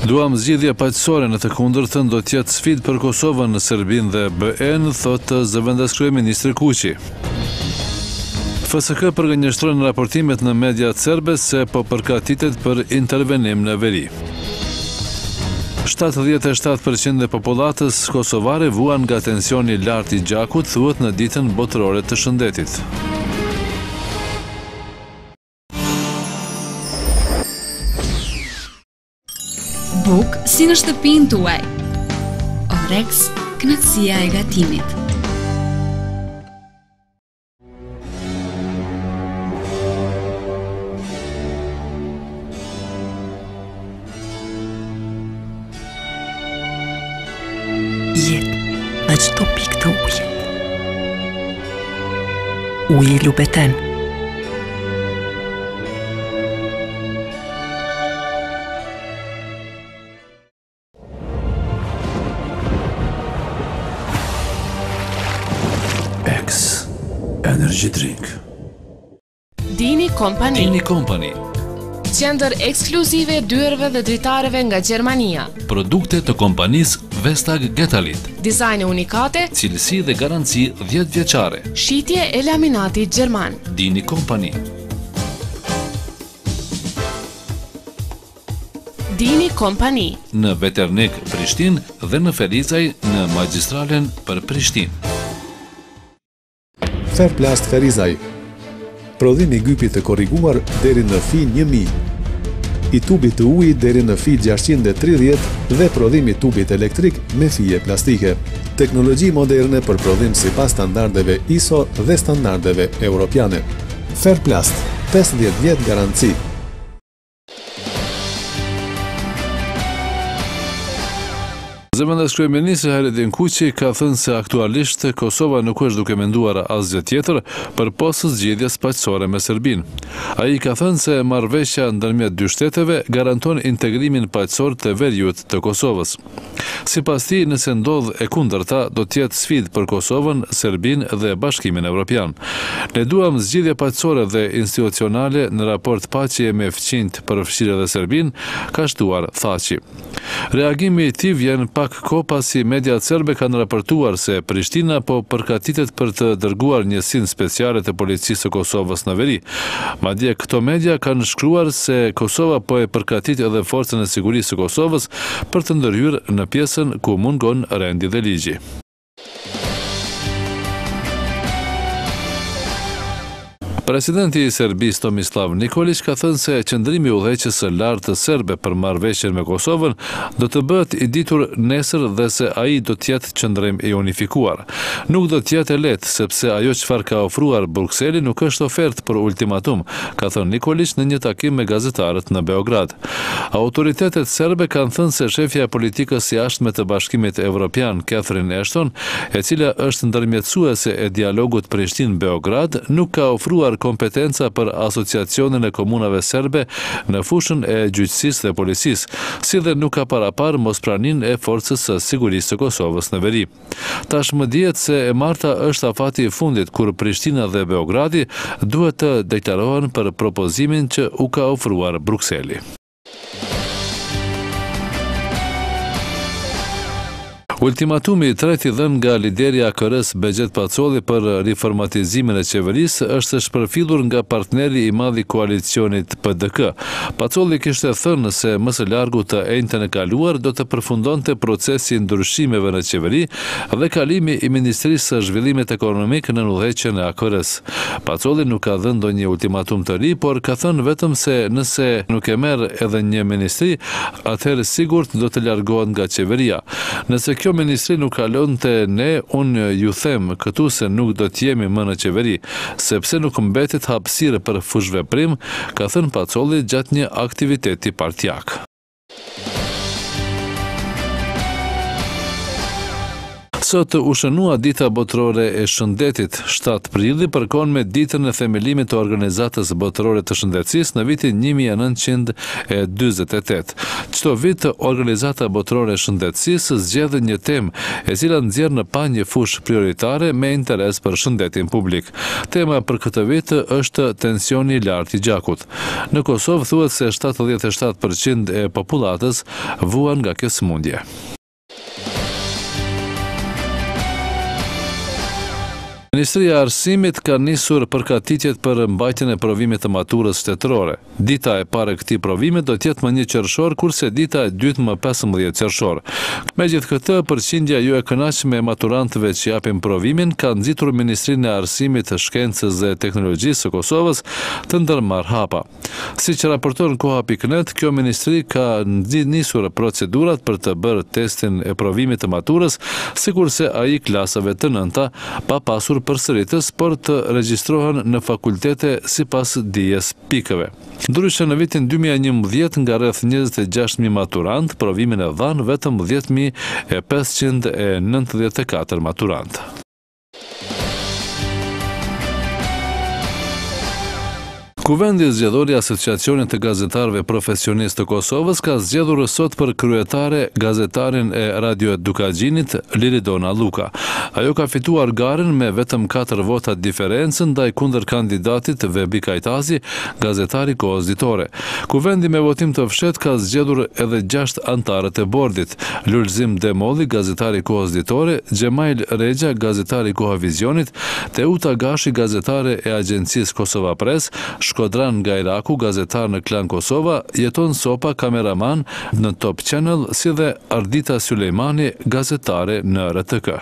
Duam zgjidhje paqësore, në të kundërtën do të jetë sfidë për Kosovën, në Serbinë dhe BE-n, thotë zëvendës kryeministri Kuqi. FSK përgënjeshtron raportimet në mediat serbe se po përgatitet për intervenim në veri. 77% e popullatës kosovare vuan nga tensioni lartë i gjakut, thuhet në ditën botërore të shëndetit. Buk si në shtëpinë tuaj. Orex, kënaqësia e gatimit. Jetë në çdo pikë të ujit. Uji lubeten. Energy Drink. Dini Company. Dini Company. Qendër ekskluzive dyerve dhe dritareve nga Gjermania. Produkte të kompanisë Vestag Getalit. Dizajne unikate, Cilësi dhe garanci 10 vjeçare. shitje e laminatit gjerman. Dini Company. Dini Company. Në Veternik Prishtinë dhe në Ferizaj në magjistralen për Prishtinë. Ferplast Ferizaj. Prodhimi i gypit të korriguar deri në fi 1000. I tubit të ujit deri në fi 630 dhe prodhimi i tubit elektrik me fije plastike. Teknologji moderne për prodhim sipas standardeve ISO dhe standardeve europiane. Ferplast, 50 vjet garanci. Zëvendës kryeministri Hajredin Kuqi ka thënë se aktualisht Kosova nuk është duke menduar asgjë tjetër përpos zgjidhjes paqësore me Serbinë. Ai ka thënë se marrëveshja ndërmjet dy shteteve garanton integrimin paqësor të veriut të Kosovës. Sipas tij, nëse ndodh e kundërta, do të jetë sfidë për Kosovën, Serbinë dhe Bashkimin Evropian. Ne duam zgjidhje paqësore dhe institucionale në raport paqe me fqinjt përfshirë edhe Serbinë, ka shtuar Thaçi. Reagimi i tij vjen pak kohë pasi mediat serbe kanë raportuar se Prishtina po përgatitet për të dërguar njësinë speciale të policisë së Kosovës në veri. Madje këto media kanë shkruar se Kosova po e përgatit edhe forcën e sigurisë së Kosovës për të ndërhyrë në pjesën ku mungon rendi dhe ligji. Presidenti i Serbisë Tomislav Nikolić ka thënë se qëndrimi udhëheqës së lartë serbe për marrëveshjen me Kosovën do të bëhet i ditur nesër dhe se ai do të jetë qëndrim i unifikuar. Nuk do të jetë lehtë sepse ajo çfarë ka ofruar Brukseli nuk është ofertë për ultimatum, ka thënë Nikolić në një takim me gazetarët në Beograd. Autoritetet serbe kanë thënë se shefja e politikës jashtme të Bashkimit Evropian, Catherine Ashton, e cila është ndërmjetësuese e dialogut Prishtinë-Beograd, nuk ka ofruar kompetenca për asociacionin e komunave serbe në fushën e gjyqësisë dhe policisë, si dhe nuk ka parapar mospraninë e forcës së sigurisë së Kosovës në veri. Tashmë dihet se e marta është afati i fundit kur Prishtina dhe Beogradi duhet të deklarohen për propozimin që u ka ofruar Brukseli. Ultimatumi i tretë i dhënë nga lideri i AKR-s Begjet Pacolli për riformatizimin e qeverisë është shpërfillur nga partneri i madh i koalicionit PDK. Pacolli kishte thënë se më së largu të enjtën e kaluar do të përfundonte procesi i ndryshimeve në qeveri dhe kalimi i Ministrisë së Zhvillimit Ekonomik në udhëheqjen e AKR-s. Pacolli nuk ka dhënë ndonjë ultimatum të ri, por ka thënë vetëm se nëse nuk e merr edhe një ministri, atëherë sigurt do të largohet nga qeveria. Nëse kjo ministri nuk kalon të ne, unë ju them këtu se nuk do të jemi më në qeveri, sepse nuk mbetet hapësirë për fushveprim, ka thënë Pacolli gjatë një aktiviteti partijak. Sot u shënua dita botërore e shëndetit. 7 prilli përkon me ditën e themelimit të Organizatës Botërore të Shëndetësisë në vitin 1948. Çdo vit Organizata Botërore e Shëndetësisë zgjedh një temë e cila nxjerr në pa një fushë prioritare me interes për shëndetin publik. Tema për këtë vit është tensioni i lartë i gjakut. Në Kosovë thuhet se 77% e popullatës vuan nga kjo sëmundje. Ministria e Arsimit ka nisur përgatitjet për mbajtjen e provimit të maturës shtetërore. Dita e parë e këtij provimi do të jetë më 1 qershor, kurse dita e dytë më 15 qershor. Megjithatë, përqindja jo e kënaqshme e maturantëve që japin provimin ka nxitur Ministrinë e Arsimit, Shkencës dhe Teknologjisë së Kosovës të ndërmarrë hapa. Siç raporton Koha.net, kjo ministri ka nisur procedurat për të bërë testin e provimit të maturës, sikurse ai klasave të nënta, pa pasur përsëritës, por të regjistrohen në fakultete sipas dijes pikëve. Ndryshe në vitin 2011 nga rreth 26.000 maturant, provimin e dhanë vetëm 10.594 maturant. Kuvendi zgjedhori Asociacionin të Gazetarëve Profesionistë të Kosovës ka zgjedhur sot për kryetare gazetarin e Radio Edukagjinit, Liridona Luka. Ajo ka fituar garen me vetëm 4 vota diferencë ndaj kundër kandidatit Vebi Kajtazi, gazetari Kohës Ditore. Kuvendi me votim të fshehtë ka zgjedhur edhe 6 antarët e bordit: Lulzim Demolli, gazetari Kohës Ditore, Xhemail Rexha, gazetari Koha Vizionit, Teuta Gashi, gazetare e Agjencisë Kosova Press, Shkodran Gajraku, gazetar në Klan Kosova, Jeton Sopa, kameraman në Top Channel, si dhe Ardita Sulejmani, gazetare në RTK.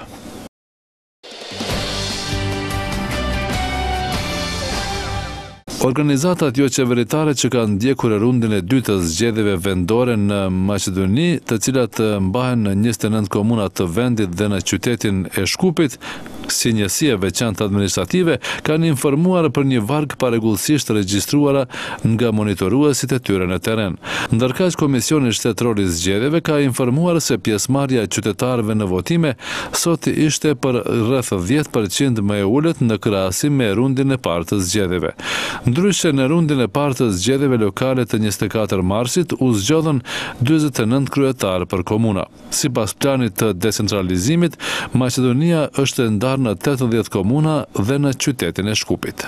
Organizatat jo qeveritare që kanë ndjekur rundin e dytë të zgjedhjeve vendore në Maqedoni, të cilat mbahen në 29 komuna të vendit dhe në qytetin e Shkupit, si njësi e veçantë administrative, kanë informuar për një varg parregullsisht regjistruara nga monitoruesit e tyre në terren. Ndërkaq, Komisioni Shtetëror i Zgjedhjeve ka informuar se pjesëmarrja e qytetarëve në votime sot ishte për rreth 10% më e ulët në krahasim me rundin e parë të zgjedhjeve. Ndryshe, në rundin e parë të zgjedhjeve lokale të 24 marsit u zgjodhen 49 kryetarë për komuna. Sipas planit të decentralizimit, Maqedonia është ndarë në 18 komuna dhe në qytetin e Shkupit.